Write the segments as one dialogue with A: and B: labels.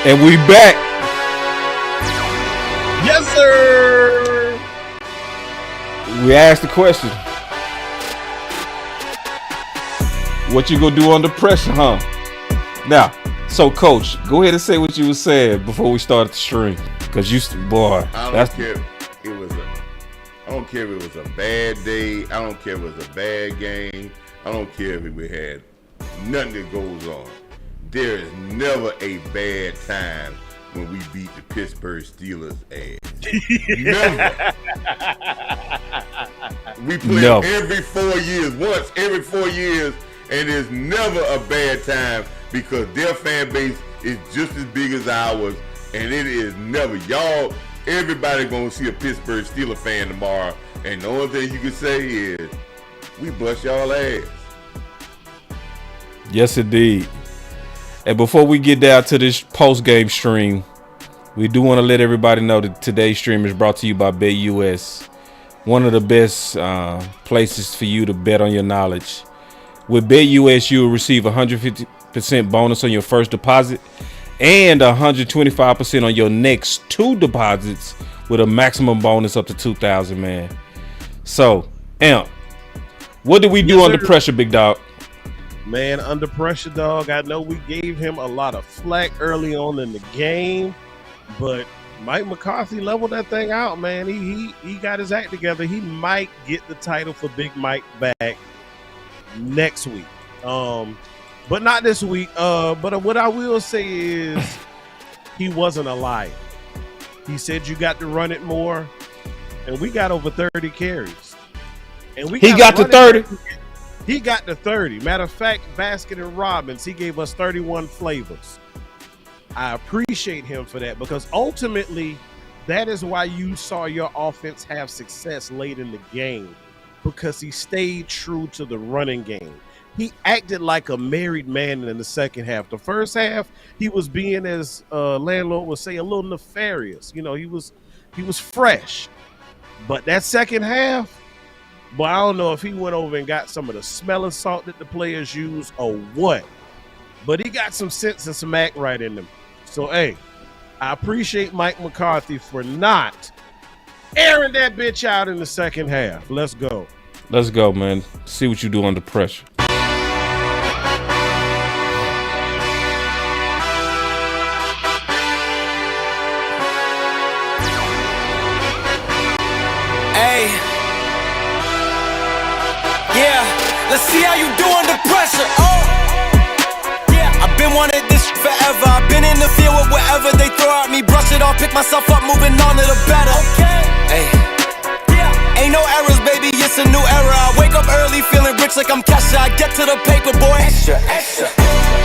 A: And we back.
B: Yes, sir.
A: We asked the question. What you gonna do under pressure, huh? Now, so Coach, go ahead and say what you were saying before we started the stream. Cause you, boy,
C: I don't care if it was a bad day. I don't care if it was a bad game. I don't care if we had nothing that goes on. There is never a bad time when we beat the Pittsburgh Steelers ass. Never. We play every 4 years, once every 4 years, and there's never a bad time because their fan base is just as big as ours, and it is never. Y'all, everybody gonna see a Pittsburgh Steelers fan tomorrow, and the only thing you can say is, we bust y'all ass.
A: Yes, indeed. And before we get down to this post-game stream, we do want to let everybody know that today's stream is brought to you by BetUS, one of the best places for you to bet on your knowledge. With BetUS, you will receive 150% bonus on your first deposit and 125% on your next 2 deposits with a maximum bonus up to $2,000, man. So, A.M.P, what did we do under pressure, big dog?
B: Man, under pressure, dog. I know we gave him a lot of flack early on in the game, but Mike McCarthy leveled that thing out, man. He got his act together. He might get the title for Big Mike back next week, but not this week. But what I will say is he wasn't a liar. He said you got to run it more, and we got over 30 carries. And he got to 30. He got to 30. Matter of fact, Baskin and Robbins, he gave us 31 flavors. I appreciate him for that because ultimately that is why you saw your offense have success late in the game, because he stayed true to the running game. He acted like a married man in the second half. The first half, he was being, as landlord would say, a little nefarious. You know, he was fresh. But that second half, boy, I don't know if he went over and got some of the smelling salt that the players use or what. But he got some sense and some act right in them. So, hey, I appreciate Mike McCarthy for not airing that bitch out in the second half. Let's go.
A: Let's go, man. See what you do under pressure.
D: Hey. Yeah. Let's see how you do under pressure. Oh. Yeah. I've been wanting this forever. I've been in the field with whatever they throw at me. Brush it off, pick myself up, moving on to the better. Okay. Hey. Ain't no errors, baby, it's a new era. I wake up early, feeling rich like I'm Kesha. I get to the paper, boy. Extra, extra.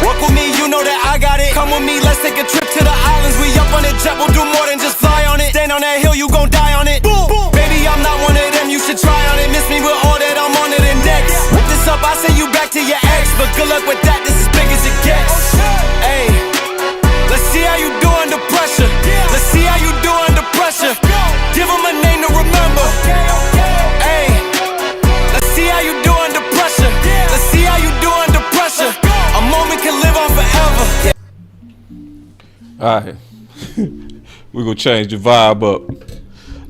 D: Work with me, you know that I got it. Come with me, let's take a trip to the islands. We up on the jet, we'll do more than just fly on it. Stand on that hill, you gon' die on it. Boom, boom. Baby, I'm not one of them, you should try on it. Miss me with all that, I'm on it and next. Whip this up, I send you back to your ex. But good luck with that, this is big as it gets. Hey, let's see how you do under pressure. Let's see how you do under pressure. Give them a name to remember. Hey, let's see how you do under pressure. Let's see how you do under pressure. A moment can live on forever.
A: All right. We're going to change the vibe up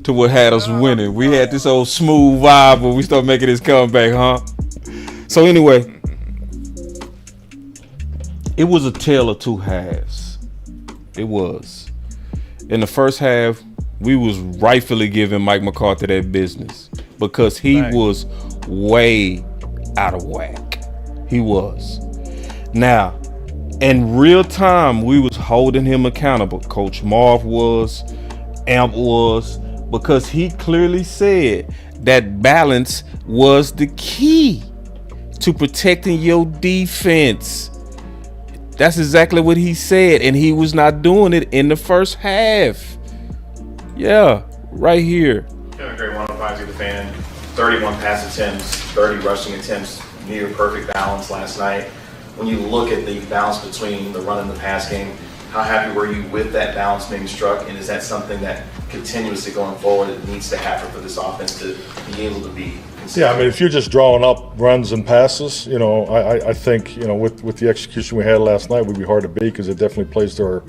A: to what had us winning. We had this old smooth vibe when we start making this comeback, huh? So anyway, it was a tale of two halves. It was. In the first half, we was rightfully giving Mike McCarthy that business because he was way out of whack. He was. Now, in real time, we was holding him accountable. Coach Marv was, A.M.P was, because he clearly said that balance was the key to protecting your defense. That's exactly what he said, and he was not doing it in the first half. Yeah, right here.
E: Kevin Gray, 105 to the fan. 31 pass attempts, 30 rushing attempts, near perfect balance last night. When you look at the balance between the run and the pass game, how happy were you with that balance being struck? And is that something that continuously going forward it needs to happen for this offense to be able to be consistent?
F: Yeah, I mean, if you're just drawing up runs and passes, you know, I think, you know, with the execution we had last night, we'd be hard to beat because it definitely plays to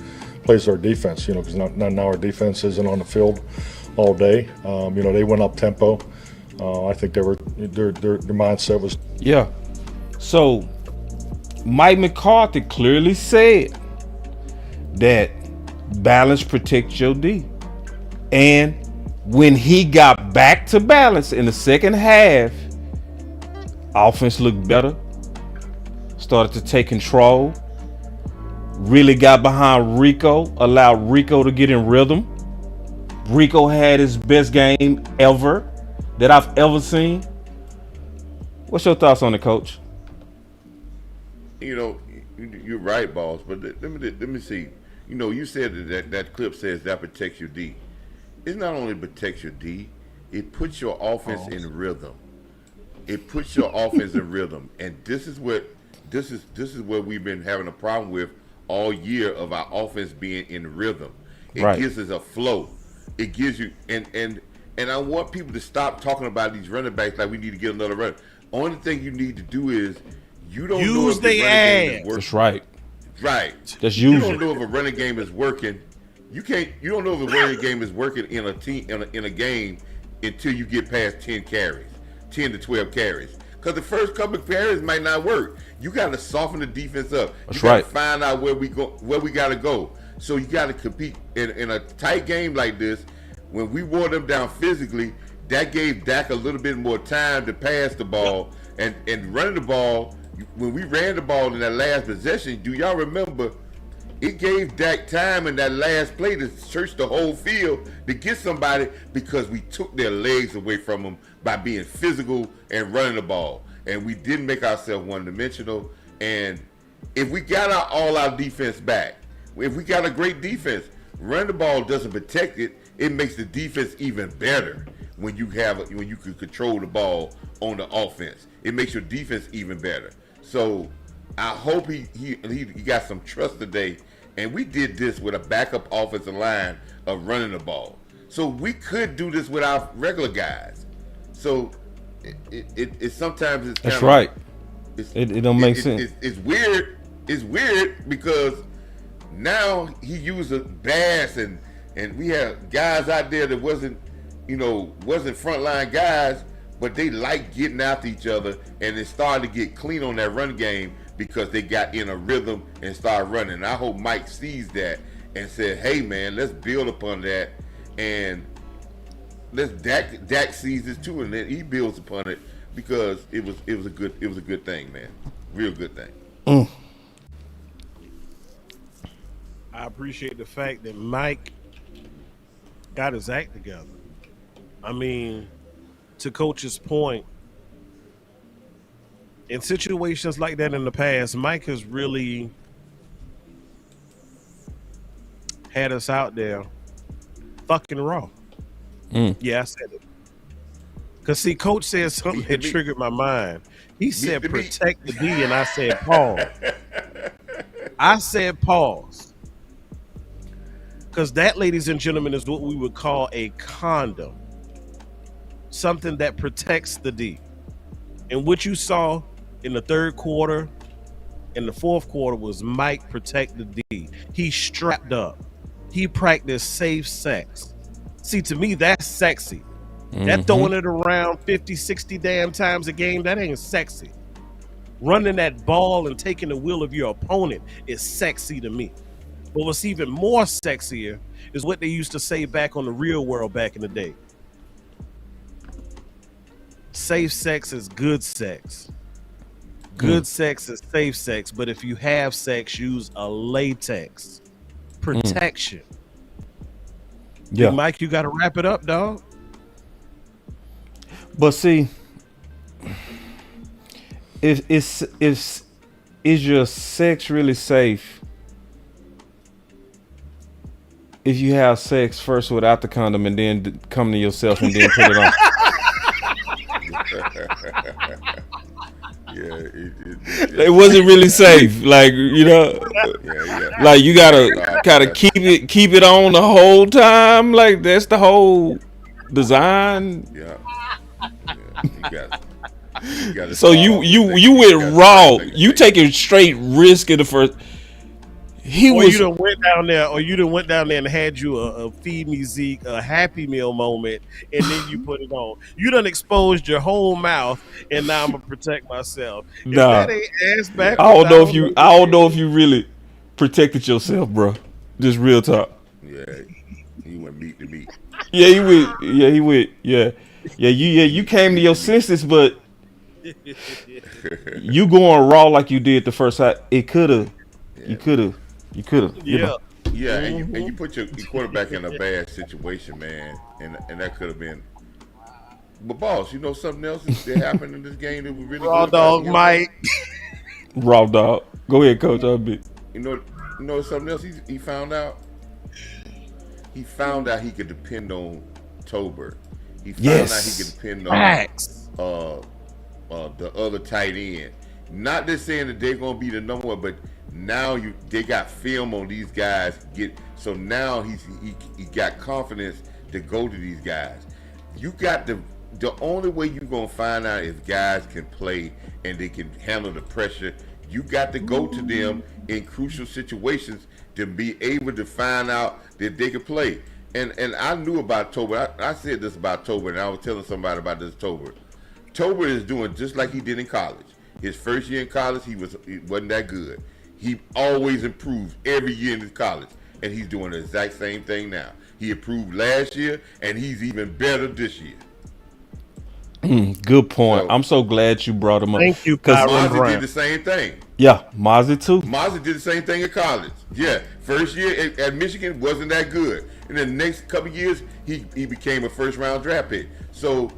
F: plays our defense, because now our defense isn't on the field all day. They went up tempo. I think their mindset was.
A: Yeah. So Mike McCarthy clearly said that balance protects your D. And when he got back to balance in the second half, offense looked better, started to take control, really got behind Rico, allowed Rico to get in rhythm. Rico had his best game ever that I've ever seen. What's your thoughts on it, Coach?
C: You're right, boss. But let me see. You said that clip says that protects your D. It not only protects your D, it puts your offense in rhythm. It puts your offense in rhythm, and this is what we've been having a problem with all year of our offense being in rhythm. It gives us a flow. It gives you and I want people to stop talking about these running backs like we need to get another run. Only thing you need to do is you don't know if the running game is working.
A: That's right.
C: Right.
A: Just
C: you
A: use
C: don't
A: it.
C: know if a running game is working. You don't know if a running game is working in a team in a game until you get past 10 to 12 carries. Because the first couple of carries might not work. You got to soften the defense up. You got to find out where we got to go. So you got to compete in a tight game like this. When we wore them down physically, that gave Dak a little bit more time to pass the ball and running the ball. When we ran the ball in that last possession, do y'all remember? It gave Dak time in that last play to search the whole field to get somebody because we took their legs away from them by being physical and running the ball. And we didn't make ourselves one-dimensional. And if we got all our defense back, if we got a great defense, running the ball doesn't protect it. It makes the defense even better when you can control the ball on the offense. It makes your defense even better. So I hope he got some trust today. And we did this with a backup offensive line of running the ball. So we could do this with our regular guys. So it sometimes it's kind
A: That's right. It don't make sense.
C: It's weird. It's weird because now he used a Bass and we have guys out there that wasn't frontline guys, but they like getting after each other and it started to get clean on that run game because they got in a rhythm and started running. And I hope Mike sees that and said, "Hey man, let's build upon that." And Dak sees this too, and then he builds upon it because it was a good thing, man. Real good thing.
B: I appreciate the fact that Mike got his act together. I mean, to Coach's point, in situations like that in the past, Mike has really had us out there fucking raw. Yeah, I said it. Because, see, Coach said something that triggered my mind. He said protect the D, and I said pause. I said pause. Because that, ladies and gentlemen, is what we would call a condom. Something that protects the D. And what you saw in the third quarter and the fourth quarter was Mike protect the D. He strapped up. He practiced safe sex. See, to me, that's sexy. That throwing it around 50, 60 damn times a game, that ain't sexy. Running that ball and taking the will of your opponent is sexy to me. But what's even more sexier is what they used to say back on the Real World back in the day. Safe sex is good sex. Good sex is safe sex, but if you have sex, use a latex. Protection.
A: Yeah.
B: Hey, Mike, you got to wrap it up, dog.
A: But see, is your sex really safe if you have sex first without the condom and then come to yourself and then put it on? It wasn't really safe, like like you gotta keep it on the whole time. Like that's the whole design.
C: You gotta
A: so you went raw. You taking straight risk in the first. He
B: or
A: was
B: you done went down there, and had you a feed me Zeke, a Happy Meal moment, and then you put it on. You done exposed your whole mouth, and now I'm gonna protect myself. If
A: nah.
B: that ain't ass
C: Yeah,
B: backwards, I don't know what
A: I don't
B: it
A: know
B: is.
A: if you really protected yourself, bro. Just real talk.
C: yeah. He went meat to meat.
A: Yeah, he went. Yeah, he went. Yeah, you came to your senses, but you going raw like you did the first time. It could have. You could have. You could have. You
B: Yeah.
A: know.
C: Yeah, and you put your quarterback in a bad situation, man, and that could have been. But boss, you know something else that happened in this game that was really
B: Raw
C: good about
B: dog
C: him?
B: Mike.
A: Raw dog. Go ahead, coach. I'll be.
C: You know something else he found out. He found out he could depend on Tolbert. He found out he could
A: Yes.
C: depend on
B: Facts.
C: the other tight end. Not just saying that they're gonna be the number one, but now they got film on these guys. So now he got confidence to go to these guys. You got the only way you're gonna find out if guys can play and they can handle the pressure. You got to go to them in crucial situations to be able to find out that they can play. And I knew about Tolbert. I said this about Tolbert, and I was telling somebody about this Tolbert. Tolbert is doing just like he did in college. His first year in college, he wasn't that good. He always improves every year in his college, and he's doing the exact same thing now. He improved last year, and he's even better this year.
A: Good point.
C: So-
A: I'm so glad you brought him up.
B: Thank you,
A: 'Cause-
B: Kyron
C: Mozzie
B: Brown.
C: did the same thing.
A: Yeah, Mozzie too.
C: Mozzie did the same thing in college. Yeah, first year at Michigan wasn't that good. In the next couple of years, he became a first-round draft pick. So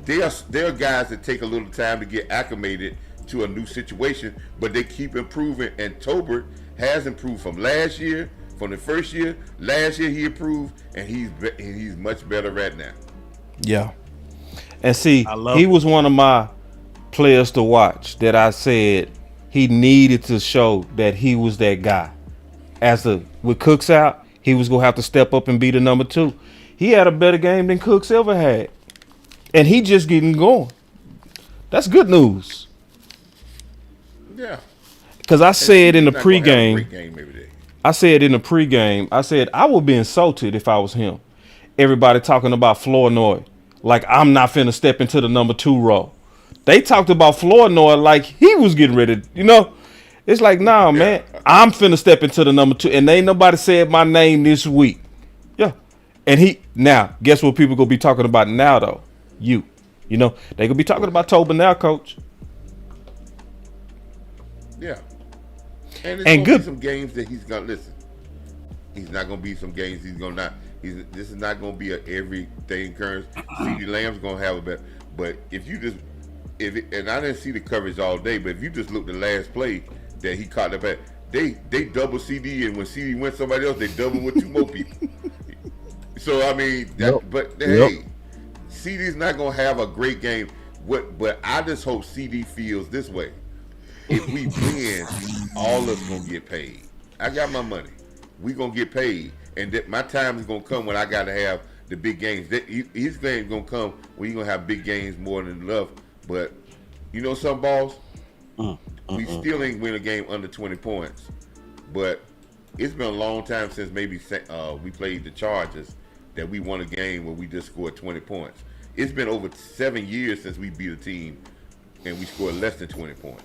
C: there are guys that take a little time to get acclimated to a new situation, but they keep improving. And Tolbert has improved from last year, from the first year. Last year he improved, and he's much better right now.
A: Yeah. And see,
B: I love
A: he
B: it.
A: was one of my players to watch that I said he needed to show that he was that guy. With Cooks out, he was gonna have to step up and be the number 2. He had a better game than Cooks ever had. And he just getting going. That's good news.
C: Yeah.
A: Because I said in the
C: He's not gonna have a
A: pregame,
C: great game every day.
A: I said I would be insulted if I was him. Everybody talking about Flournoy like I'm not finna step into the number 2 role. They talked about Flournoy like he was getting ready. It's like, nah, man, I'm finna step into the number 2, and ain't nobody said my name this week. Yeah, and now guess what people gonna be talking about now though? They gonna be talking about Tolbert now, coach.
C: Yeah. And
A: And
C: it's gonna
A: good-
C: be some games that he's gonna listen. He's not gonna be some games he's gonna not. This is not gonna be a everyday occurrence. CeeDee Lamb's gonna have a bet, but and I didn't see the coverage all day, but if you just look the last play that he caught up at, they double CD, and when CD went somebody else, they double with 2 more people. So I mean, hey, CD's not gonna have a great game. But I just hope CD feels this way. If we win, all of us gonna get paid. I got my money. We gonna get paid, and that my time is gonna come when I gotta have the big games. His game gonna come when you gonna have big games more than enough. But you know some balls, we still ain't win a game under 20 points. But it's been a long time since maybe we played the Chargers that we won a game where we just scored 20 points. It's been over 7 years since we beat a team and we scored less than 20 points.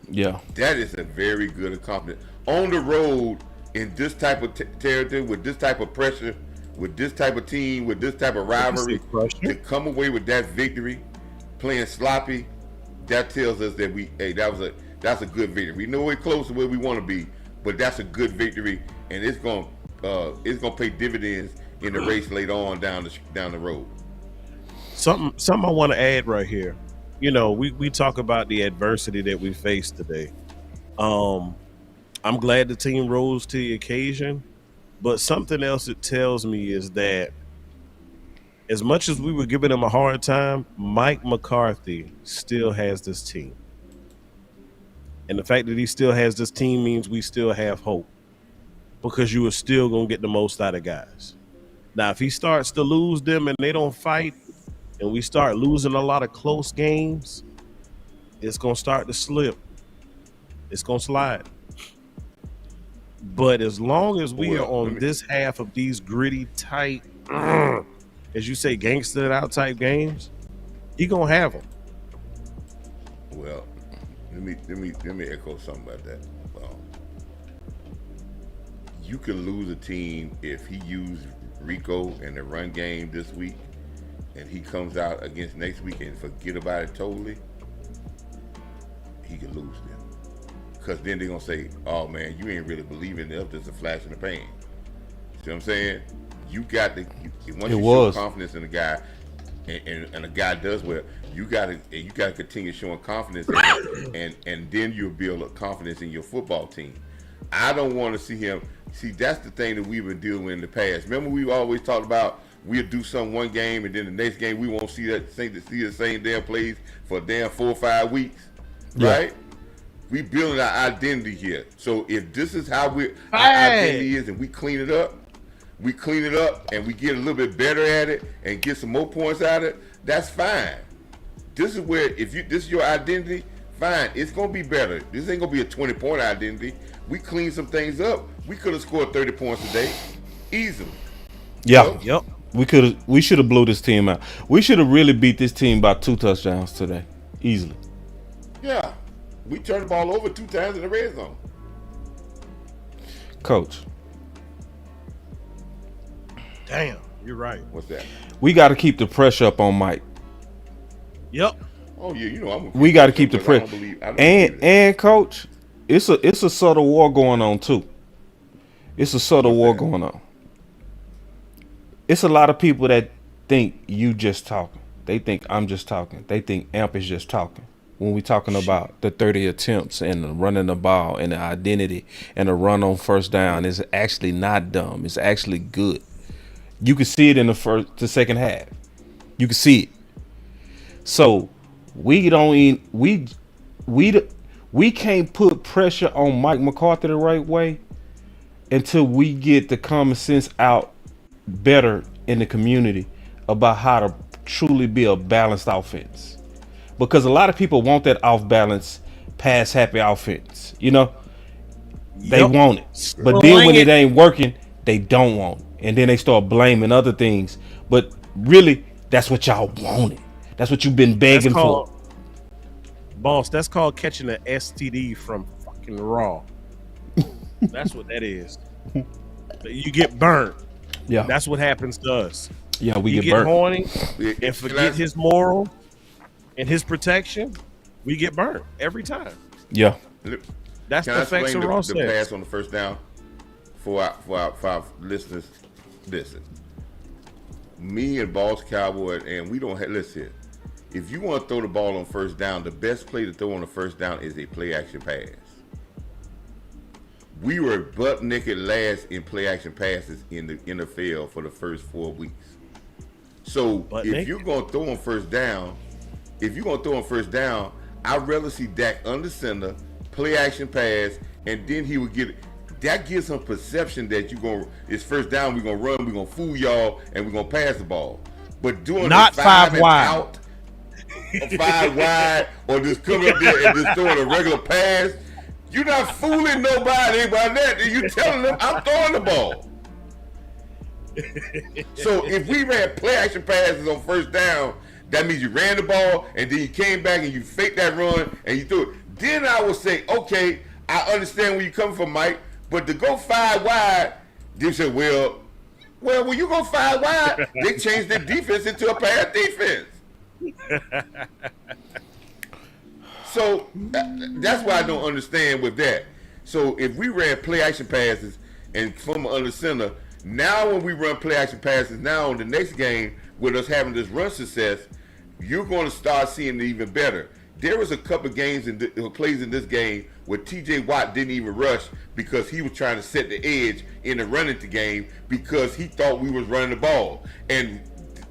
A: Yeah.
C: That is a very good accomplishment. On the road, in this type of territory, with this type of pressure, with this type of team, with this type of rivalry, to come away with that victory, playing sloppy, that tells us that that's a good victory. We know we're close to where we want to be, but that's a good victory, and it's gonna pay dividends in the race later on down the road.
B: Something I want to add right here. We talk about the adversity that we faced today. I'm glad the team rose to the occasion, but something else it tells me is that as much as we were giving him a hard time, Mike McCarthy still has this team. And the fact that he still has this team means we still have hope, because you are still going to get the most out of guys. Now, if he starts to lose them and they don't fight, and we start losing a lot of close games, it's going to start to slip. It's going to slide. But as long as we
C: Well,
B: are on this half of these gritty, tight, as you say, gangstered out type games, he gonna have them.
C: Well, let me echo something about that. You can lose a team if he used Rico in the run game this week, and he comes out against next week and forget about it totally. He could lose them. Because then they're going to say, oh, man, you ain't really believing this. Just a flash in the pan. See what I'm saying? You got to, once you show confidence in a guy, and a guy does well, you got to continue showing confidence in him, and then you'll build confidence in your football team. I don't want to see him. See, that's the thing that we've been dealing with in the past. Remember, we always talked about we'll do something one game, and then the next game we won't see the same damn plays for damn 4 or 5 weeks, right? We building our identity here. So if this is how our identity is, and we clean it up, and we get a little bit better at it, and get some more points out of it, that's fine. This is where this is your identity, fine. It's gonna be better. This ain't gonna be a 20-point identity. We clean some things up. We could have scored 30 points today, easily.
A: Yeah.
B: Yep.
A: We should have blew this team out. We should have really beat this team by 2 touchdowns today, easily.
C: Yeah. We turned the ball over 2 times in the red zone.
A: Coach.
B: Damn, you're right.
C: What's that?
A: We got to keep the pressure up on Mike.
B: Yep.
C: Oh yeah, you know
A: we got to keep the pressure. And coach, it's a subtle war going on too. It's a subtle war going on. It's a lot of people that think you just talking. They think I'm just talking. They think A.M.P is just talking. When we talking about the 30 attempts and the running the ball and the identity and the run on first down, it's actually not dumb. It's actually good. You can see it in the second half. You can see it. So we can't put pressure on Mike McCarthy the right way until we get the common sense out better in the community about how to truly be a balanced offense. Because a lot of people want that off-balance, pass-happy offense. You know? They want it. But then when it ain't working, they don't want it. And then they start blaming other things. But really, that's what y'all wanted. That's what you've been begging for.
B: Boss, that's called catching an STD from fucking Raw. That's what that is. You get burnt.
A: Yeah.
B: That's what happens to us.
A: Yeah, we
B: get
A: get burnt.
B: horny and forget his moral and his protection. We get burnt every time.
A: Yeah.
B: That's the effects of Raw.
C: The pass on the first down for our listeners. Listen, me and Boss Cowboy, and we don't have. Listen, if you want to throw the ball on first down, the best play to throw on the first down is a play action pass. We were butt naked last in play action passes in the NFL for the first 4 weeks. So if you're gonna throw on first down, I'd rather see Dak under center, play action pass, and then he would get it. That gives him perception that it's first down, we're gonna run, we're gonna fool y'all, and we're gonna pass the ball. But doing
B: not five wide,
C: out, 5 wide, or just coming up there and just throwing a regular pass, you're not fooling nobody by that. You're telling them I'm throwing the ball. So if we ran play action passes on first down, that means you ran the ball and then you came back and you faked that run and you threw it. Then I would say, okay, I understand where you're coming from, Mike, but to go 5 wide, they said, well, when you go 5 wide, they changed their defense into a pass defense. So that's why I don't understand with that. So if we ran play action passes and from under center, now when we run play action passes, now in the next game with us having this run success, you're going to start seeing it even better. There was a couple games plays in this game where T.J. Watt didn't even rush because he was trying to set the edge in the running the game because he thought we was running the ball. And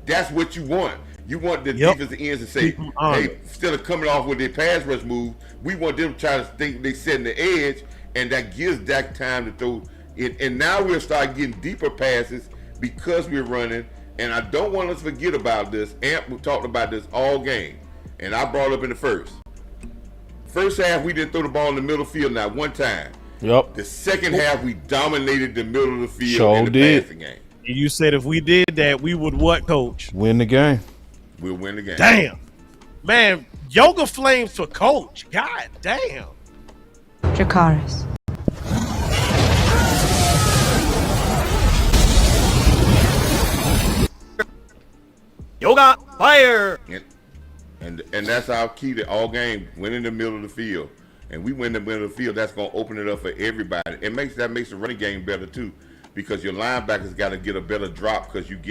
C: that's what you want. You want the defensive ends to say, hey, instead of coming off with their pass rush move, we want them to try to think they setting the edge, and that gives Dak time to throw it. And now we'll start getting deeper passes because we're running. And I don't want us to forget about this. A.M.P talked about this all game, and I brought up in the first half, we didn't throw the ball in the middle field not one time.
A: Yep.
C: The second half, we dominated the middle of the field
A: Sure
C: in the
A: did.
C: passing game.
B: You said if we did that, we would what, Coach?
A: Win the game.
C: We'll win the game.
B: Damn. Man, yoga flames for Coach. God damn.
G: Dracarys.
D: Yoga fire.
C: And that's our key to all game, win in the middle of the field. And we win in the middle of the field, that's going to open it up for everybody. That makes the running game better too, because your linebackers got to get a better drop because you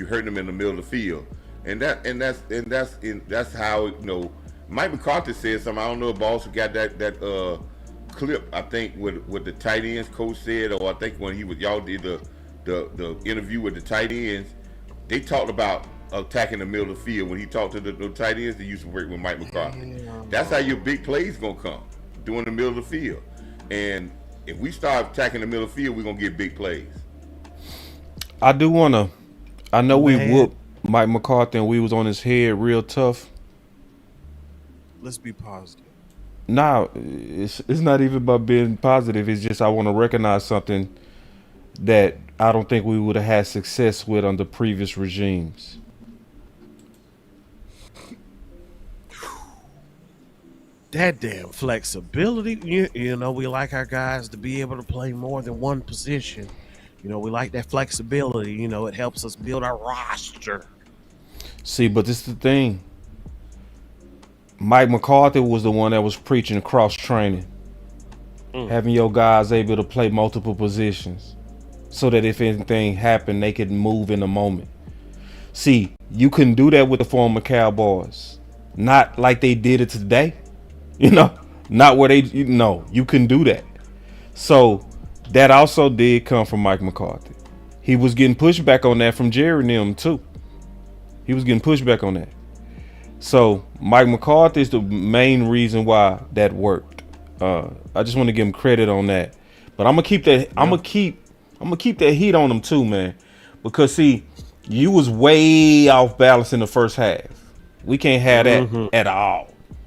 C: hurting them in the middle of the field. And that's how, you know, Mike McCarthy said something. I don't know if Boss got that clip, I think what the tight ends coach said, or I think when y'all did the interview with the tight ends, they talked about attacking the middle of the field. When he talked to the tight ends, they used to work with Mike McCarthy. That's how your big plays gonna come, doing the middle of the field. And if we start attacking the middle of the field, we're gonna get big plays.
A: I know we whooped Mike McCarthy and we was on his head real tough.
B: Let's be positive.
A: Nah, it's not even about being positive. It's just I want to recognize something that I don't think we would have had success with under previous regimes.
B: That damn flexibility. You know, we like our guys to be able to play more than one position. You know, we like that flexibility. You know, it helps us build our roster.
A: See, but this is the thing. Mike McCarthy was the one that was preaching cross training. Having your guys able to play multiple positions so that if anything happened, they could move in a moment. See, you couldn't do that with the former Cowboys. Not like they did it today. You know, not where you couldn't do that. So that also did come from Mike McCarthy. He was getting pushback on that from Jerry and them too. He was getting pushback on that. So Mike McCarthy is the main reason why that worked. I just want to give him credit on that. But I'm gonna keep that. I'm gonna keep that heat on him too, man. Because see, you was way off balance in the first half. We can't have that at all.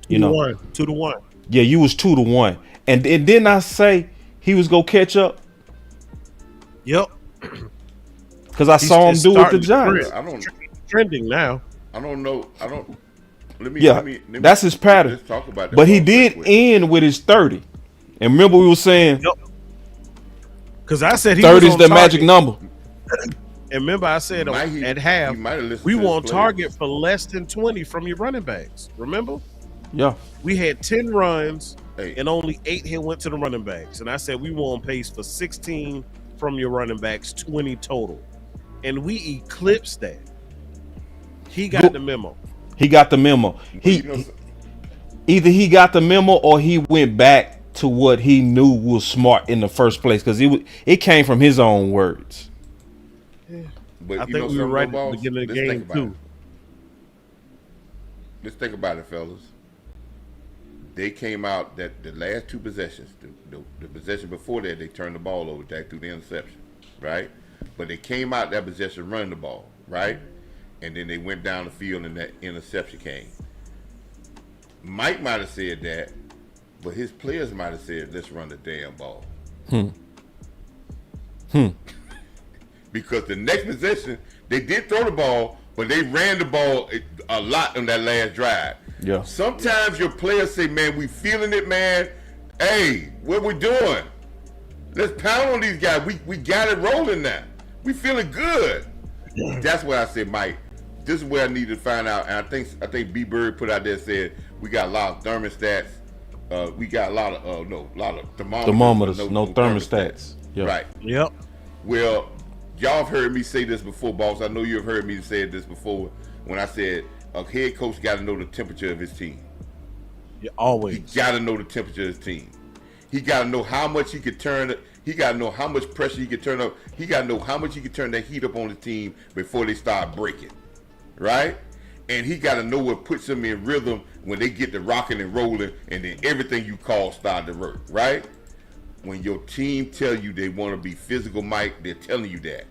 A: You know,
B: 2-1.
A: Yeah, you was 2-1, and didn't I say he was gonna catch up?
B: Yep.
A: Because I saw him do with the Giants.
C: I don't
B: trending now.
C: I don't know. Let me,
A: that's his pattern.
C: Let's talk about that.
A: But he did end with his 30. And remember we were saying,
B: because I said
A: 30 is the magic number.
B: And remember I said at half, we want target for less than 20 from your running backs. Remember?
A: Yeah.
B: We had 10 runs and only 8 went to the running backs. And I said we were on pace for 16 from your running backs, 20 total. And we eclipsed that. He got the memo.
A: He got the memo. Either he got the memo or he went back to what he knew was smart in the first place, because it came from his own words.
B: Yeah. But I think we were right at the beginning of the game too.
C: Let's think about it, fellas. They came out that the last 2 possessions, the possession before that, they turned the ball over, Jack, through the interception, right? But they came out that possession running the ball, right? And then they went down the field and that interception came. Mike might have said that, but his players might have said, let's run the damn ball. Because the next possession, they did throw the ball, but they ran the ball a lot on that last drive.
A: Yeah.
C: Sometimes your players say, man, we feeling it, man. Hey, what we doing? Let's pound on these guys. We got it rolling now. We feeling good. That's what I said, Mike. This is where I need to find out. And I think B Bird put out there, said we got a lot of thermostats. We got a lot of thermometers.
A: No thermostats.
C: Yep. Right.
B: Yep.
C: Well, y'all have heard me say this before, boss. I know you have heard me say this before when I said a head coach got to know the temperature of his team.
B: Yeah, always.
C: He got to know the temperature of his team. He got to know how much he could turn it. He got to know how much pressure he could turn up. He got to know how much he could turn that heat up on the team before they start breaking. Right? And he got to know what puts them in rhythm when they get to rocking and rolling, and then everything you call start to work. Right? When your team tell you they want to be physical, Mike, they're telling you that.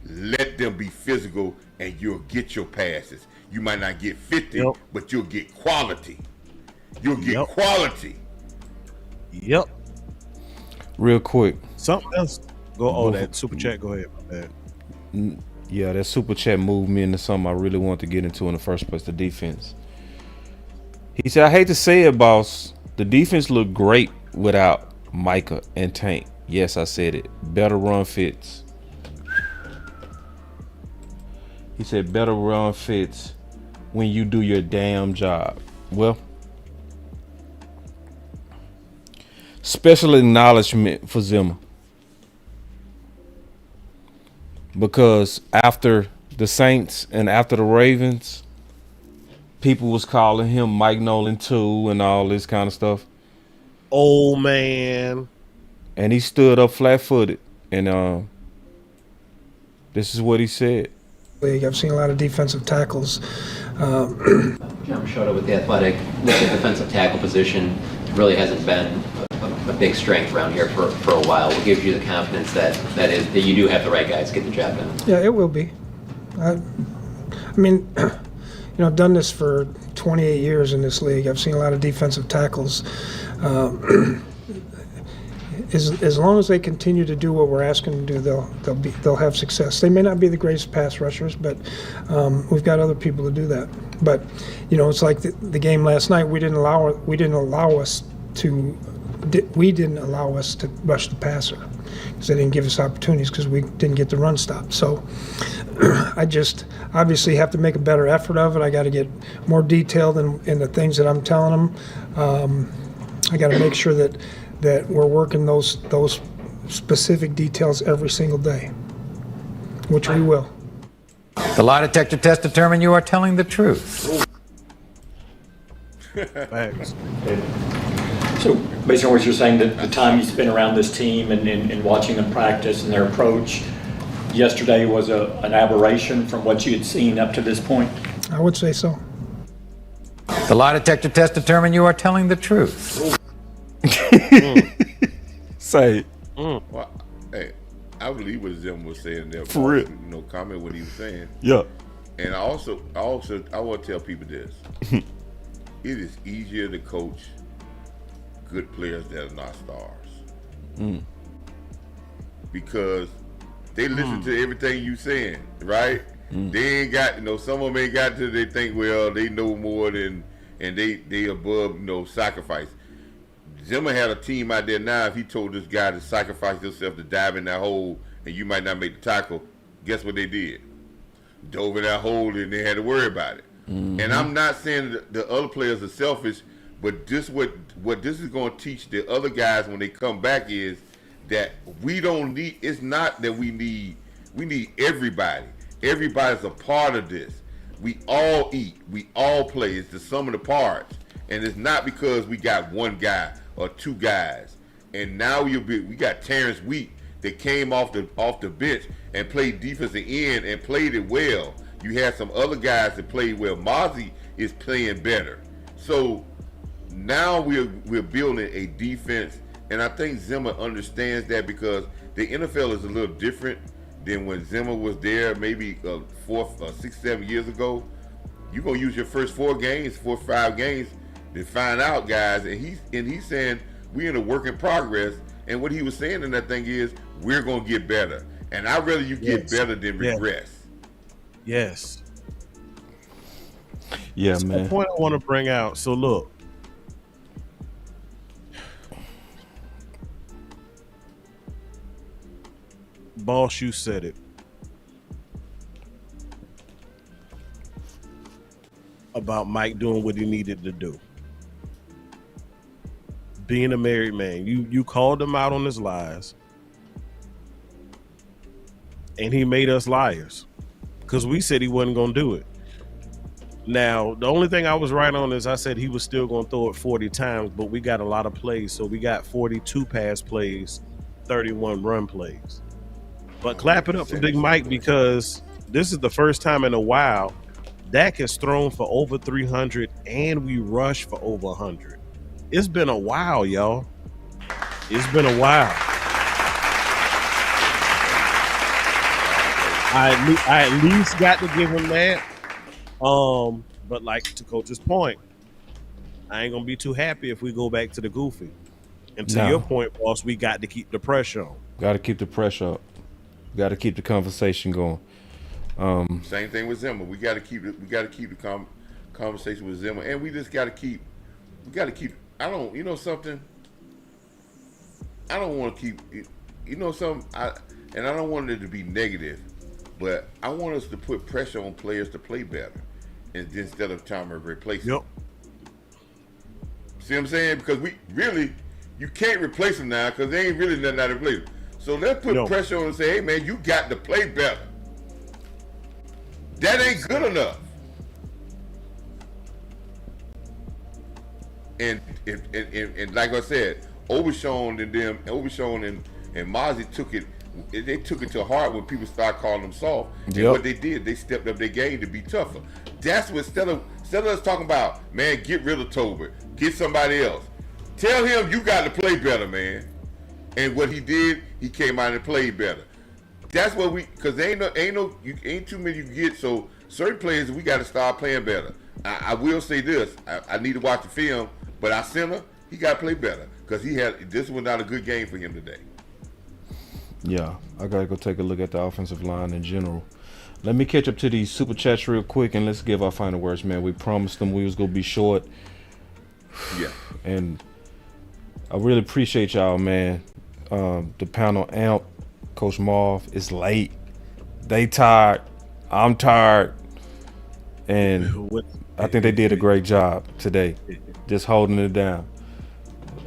C: Let them be physical, and you'll get your passes. You might not get 50, but you'll get quality. You'll get quality.
B: Yep.
A: Real quick.
B: Something else. That super chat. Go ahead.
A: Yeah, that super chat moved me into something I really wanted to get into in the first place, the defense. He said, I hate to say it, boss. The defense looked great without Micah and Tank. Yes, I said it. Better run fits. He said, better run fits when you do your damn job. Well, special acknowledgement for Zimmer. Because after the Saints and after the Ravens, people was calling him Mike Nolan 2 and all this kind of stuff.
B: Oh, man.
A: And he stood up flat-footed. And this is what he said.
H: I've seen a lot of defensive tackles.
I: John Machado with the Athletic, the defensive tackle position really hasn't been a big strength around here for a while. What gives you the confidence that you do have the right guys to get the job done?
H: Yeah, it will be. I mean, I've done this for 28 years in this league. I've seen a lot of defensive tackles. As long as they continue to do what we're asking them to do, they'll have success. They may not be the greatest pass rushers, but we've got other people to do that. But it's like the game last night. We didn't allow us to rush the passer because they didn't give us opportunities because we didn't get the run stop. So I just obviously have to make a better effort of it. I got to get more detailed in the things that I'm telling them. I got to make sure that we're working those specific details every single day, which we will.
J: The lie detector test determined you are telling the truth.
B: Thanks.
K: So based on what you're saying, the time you spent around this team and watching them practice and their approach, yesterday was an aberration from what you had seen up to this point?
H: I would say so.
J: The lie detector test determined you are telling the truth.
A: Say it.
C: Well, hey, I believe what Zim was saying there.
A: For real.
C: Comment what he was saying.
A: Yeah.
C: And I want to tell people this. It is easier to coach good players that are not stars. Because they listen to everything you saying, right? They ain't got, some of them ain't got to, they think, well, they know more than, and they above, sacrifice. Zimmer had a team out there now. If he told this guy to sacrifice himself to dive in that hole and you might not make the tackle, guess what they did? Dove in that hole and they had to worry about it. And I'm not saying that the other players are selfish, but this what this is going to teach the other guys when they come back is that we don't need, it's not that we need everybody. Everybody's a part of this. We all eat. We all play. It's the sum of the parts. And it's not because we got one guy or two guys. And now we got Terrence Wheat that came off the bench and played defensive end and played it well. You had some other guys that played well. Mozzie is playing better. So now we're building a defense, and I think Zimmer understands that because the NFL is a little different than when Zimmer was there maybe 6, 7 years ago. You're gonna use your first 4 or 5 games to find out, guys, and he's saying we're in a work in progress. And what he was saying in that thing is we're gonna get better, and I'd rather you get better than regress.
B: Yes.
A: Yeah,
B: That's
A: man.
B: the point I want to bring out. So look, boss, you said it. About Mike doing what he needed to do. Being a married man, you called him out on his lies, and he made us liars because we said he wasn't going to do it. Now, the only thing I was right on is I said he was still going to throw it 40 times, but we got a lot of plays, so we got 42 pass plays, 31 run plays. But clap it up for Big Mike because this is the first time in a while Dak has thrown for over 300 and we rushed for over 100. It's been a while, y'all. It's been a while. I at least got to give him that. But like to Coach's point, I ain't gonna be too happy if we go back to the goofy. And to your point, boss, we got to keep the pressure on.
A: Got to keep the pressure up. Got to keep the conversation going.
C: Same thing with Zimmer. We got to keep the conversation with Zimmer, and we just got to keep. We got to keep. I don't. You know something. I don't want to keep. You know something. And I don't want it to be negative, but I want us to put pressure on players to play better, and instead of trying to replace them. See what I'm saying? Because you can't replace them now because they ain't really nothing out to replace them. So let's put pressure on them and say, hey man, you got to play better. That ain't good enough. And like I said, Overshown and Mozzie took it. They took it to heart when people started calling them soft. And what they did, they stepped up their game to be tougher. That's what instead of us talking about, man, get rid of Tolbert, get somebody else. Tell him you got to play better, man. And what he did, he came out and played better. That's what because ain't too many you get. So certain players we got to start playing better. I will say this: I need to watch the film, but our center he got to play better because this was not a good game for him today.
A: Yeah, I gotta go take a look at the offensive line in general. Let me catch up to these super chats real quick and let's give our final words, man. We promised them we was gonna be short.
C: Yeah.
A: And I really appreciate y'all, man. The panel A.M.P, Coach Marv, it's late. They tired. I'm tired. And I think they did a great job today, just holding it down.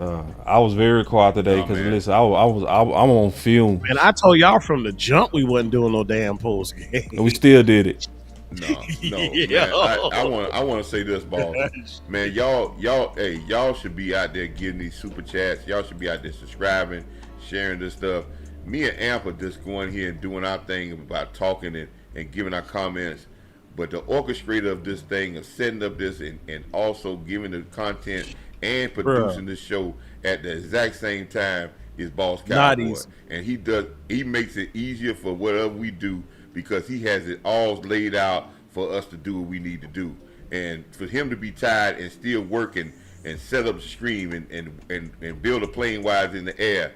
A: I was very quiet today because listen, I'm on film.
B: Man, I told y'all from the jump we wasn't doing no damn post game.
A: And we still did it.
C: No, man. I want to say this, boss. Man, y'all should be out there getting these super chats. Y'all should be out there subscribing, sharing this stuff. Me and A.M.P are just going here and doing our thing about talking and giving our comments. But the orchestrator of this thing, of setting up this and also giving the content and producing the show at the exact same time is Boss Cowboy. And he makes it easier for whatever we do because he has it all laid out for us to do what we need to do. And for him to be tired and still working and set up the stream and build a plane wise in the air,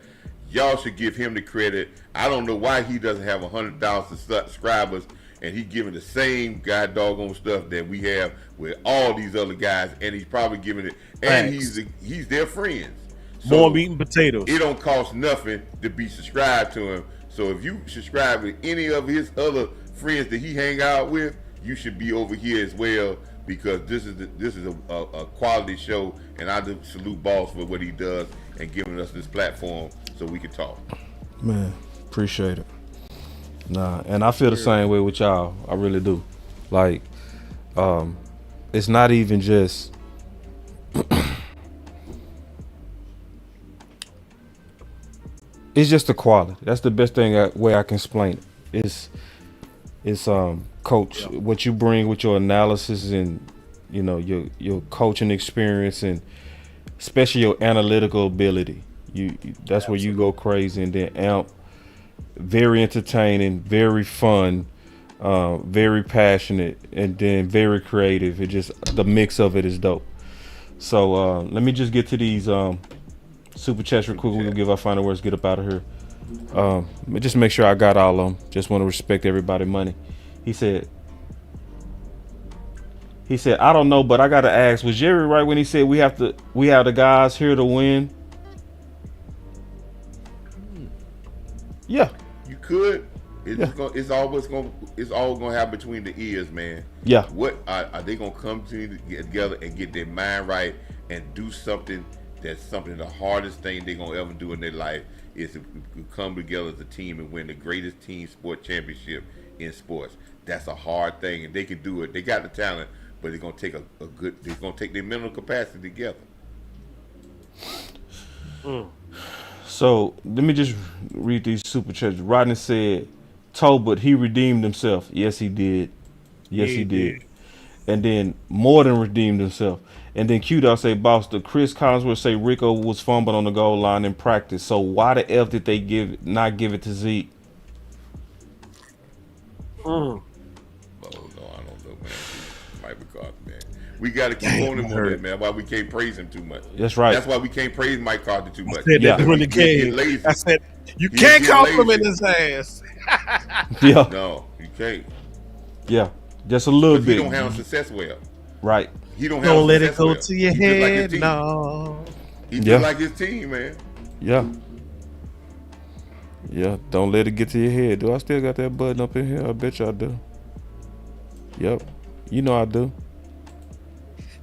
C: y'all should give him the credit. I don't know why he doesn't have 100,000 subscribers and he's giving the same god doggone stuff that we have with all these other guys, and he's probably giving it, and he's their friends. So
B: more meat and potatoes.
C: It don't cost nothing to be subscribed to him. So if you subscribe to any of his other friends that he hang out with, you should be over here as well because this is a quality show, and I do salute Boss for what he does and giving us this platform so we can talk.
A: Man, appreciate it. Nah, and I feel the same way with y'all. I really do. Like, it's not even just it's just the quality. That's the best way I can explain it. It's coach, what you bring with your analysis and your coaching experience and especially your analytical ability. That's where you go crazy. And then A.M.P, very entertaining, very fun, very passionate, and then very creative. The mix of it is dope. So let me just get to these super chats real quick. We're gonna give our final words, get up out of here. Just make sure I got all of them. Just want to respect everybody's money. He said, I don't know, but I gotta ask, was Jerry right when he said we have the guys here to win? Yeah.
C: You could. It's all gonna happen between the ears, man.
A: Yeah.
C: What are they gonna come together and get their mind right and do something that's the hardest thing they're gonna ever do in their life is to come together as a team and win the greatest team sport championship in sports. That's a hard thing, and they can do it. They got the talent, but they're gonna take they're gonna take their mental capacity together.
A: So let me just read these super chats. Rodney said, Tolbert, he redeemed himself. Yes, he did. Yes, he did. And then more than redeemed himself. And then Q-Dot say, Boss, the Chris Collinsworth say Rico was fumbled on the goal line in practice. So why the F did they not give it to Zeke?
C: Oh no, I don't know, man. Mike McCarthy, man. We got to keep on him on that, man. Why we can't praise him too much.
A: That's right.
C: That's why we can't praise Mike Carter too much.
B: I said that during the game. I said, you can't compliment his ass.
A: Yeah.
C: No, you can't.
A: Yeah. Just a little bit.
C: He don't handle success well.
A: Right.
C: He don't
B: let it go
C: well.
B: to your head. Like no.
C: He just like his team, man.
A: Yeah. Yeah. Don't let it get to your head. Do I still got that button up in here? I bet you I do. Yep. You know I do.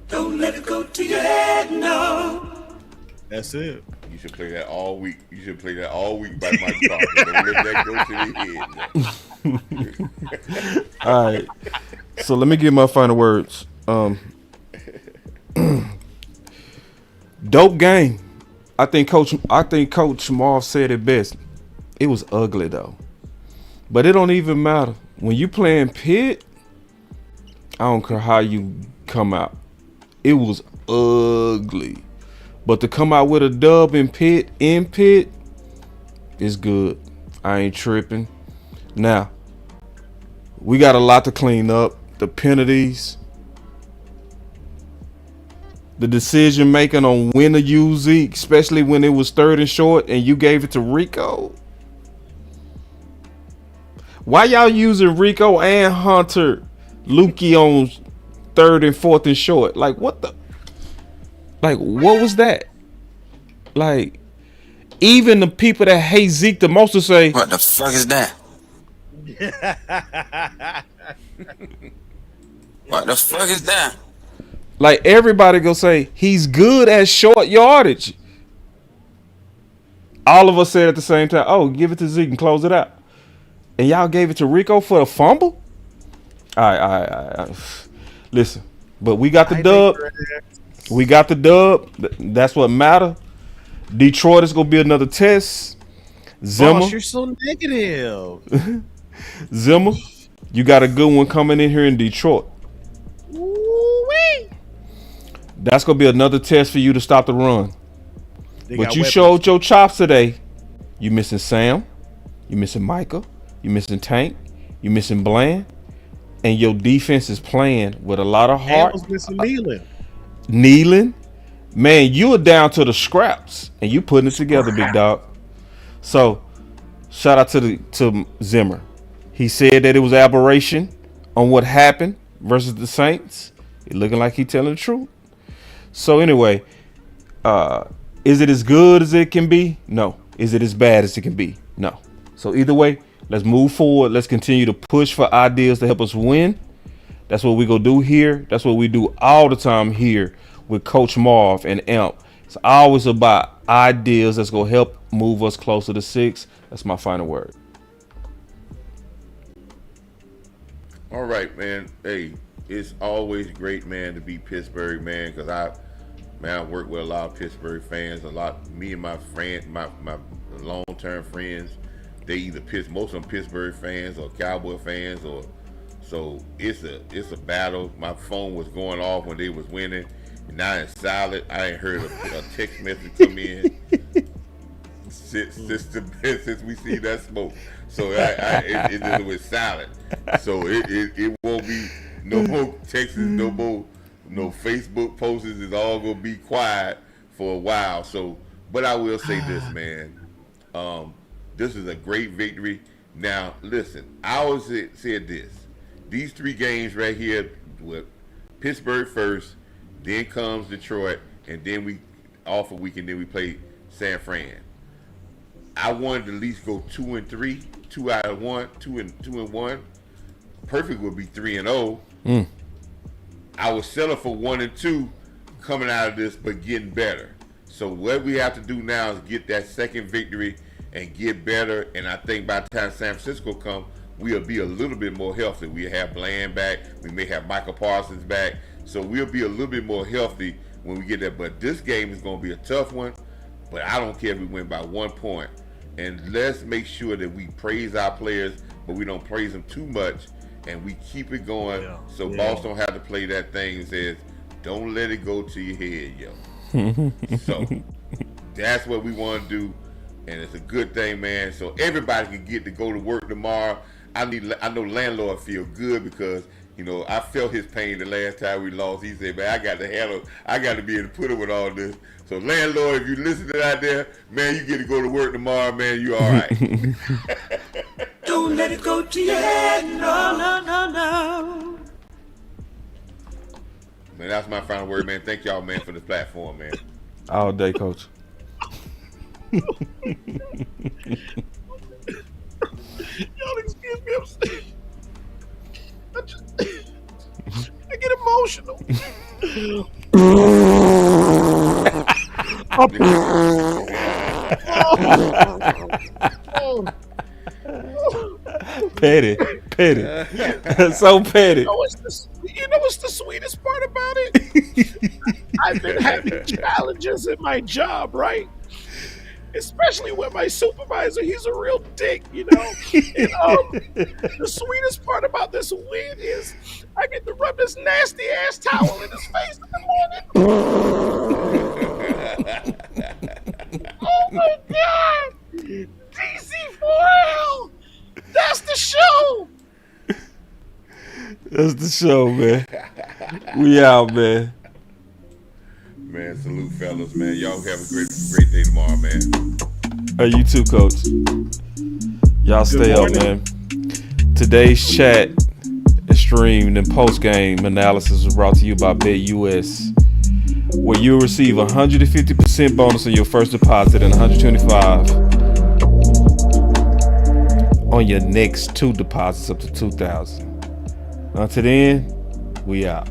D: Don't let it go to your head, no.
B: That's it.
C: You should play that all week. You should play that all week by Mike Carter. Don't let that go to your head.
A: All right. So let me give my final words. Dope game. I think Coach Marv said it best. It was ugly though. But it don't even matter. When you playing Pitt, I don't care how you come out. It was ugly. But to come out with a dub in Pitt, is good. I ain't tripping. Now, we got a lot to clean up. The penalties. The decision making on when to use Zeke, especially when it was 3rd and short and you gave it to Rico. Why y'all using Rico and Hunter Lukey on 3rd and 4th and short? Like what the? Like what was that? Like even the people that hate Zeke the most will say,
D: "What the fuck is that? What the fuck is that?"
A: Like everybody go say he's good at short yardage. All of us said at the same time, "Oh, give it to Zeke and close it out." And y'all gave it to Rico for the fumble? All right. Listen, but we got the dub. We got the dub. That's what matter. Detroit is going to be another test. Zimmer.
B: Boss, you're so negative.
A: Zimmer, you got a good one coming in here in Detroit.
B: Ooh-wee.
A: That's going to be another test for you to stop the run. But you
B: weapons.
A: showed your chops today. You missing Sam. You missing Micah. You missing Tank. You missing Bland. And your defense is playing with a lot of heart.
B: Was missing Nealon.
A: Kneeling, man, you are down to the scraps and you putting it together, big dog. So, shout out to Zimmer. He said that it was aberration on what happened versus the Saints. It looking like he telling the truth. So anyway, is it as good as it can be? No. Is it as bad as it can be? No. So either way, let's move forward. Let's continue to push for ideas to help us win. That's what we go do here. That's what we do all the time here with Coach Marv and A.M.P. It's always about ideas that's going to help move us closer to 6. That's my final word.
C: All right, man. Hey, it's always great, man, to be Pittsburgh, man, because I work with a lot of Pittsburgh fans. Me and my friend, my long-term friends, they either most of them Pittsburgh fans or Cowboy fans or. So it's a battle. My phone was going off when they was winning. And now it's silent. I ain't heard a text message come in since we see that smoke. So it was silent. So it won't be no more texts, no Facebook posts. It's all gonna be quiet for a while. So, but I will say this, man. This is a great victory. Now, listen. I always said this. These 3 games right here with Pittsburgh first, then comes Detroit, and then we off a week, and then we play San Fran. I wanted to at least go 2-3, 2 out of 1, 2-1. Perfect would be 3-0. I was selling for 1-2 coming out of this, but getting better. So what we have to do now is get that second victory and get better. And I think by the time San Francisco comes, we'll be a little bit more healthy. We have Bland back. We may have Michael Parsons back. So we'll be a little bit more healthy when we get there. But this game is going to be a tough one. But I don't care if we win by 1 point. And let's make sure that we praise our players, but we don't praise them too much. And we keep it going Boss don't have to play that thing and says, don't let it go to your head, yo. So that's what we want to do. And it's a good thing, man. So everybody can get to go to work tomorrow. I know landlord feel good because You know, I felt his pain the last time we lost. He said, man, I got to be able to put up with all this. So landlord, if you listening out there, man, you get to go to work tomorrow, man, you all right.
D: Don't let it go to your head, no.
C: Man, that's my final word, man. Thank y'all, man, for the platform, man.
A: All day, coach.
B: Y'all excuse me, I get emotional.
A: Petty. So petty.
B: You know what's the sweetest part about it? I've been having challenges in my job, right? Especially with my supervisor. He's a real dick, you know? And, the sweetest part about this win is I get to rub this nasty ass towel in his face in the morning. Oh my God! DC4L! That's the show!
A: That's the show, man. We out, man.
C: Man, salute, fellas, man. Y'all have a great day tomorrow, man.
A: Hey, you too, coach. Y'all stay up, man. Today's chat is streamed and post-game analysis was brought to you by BetUS, where you'll receive 150% bonus on your first deposit and 125 on your next 2 deposits up to $2,000. Until then, we out.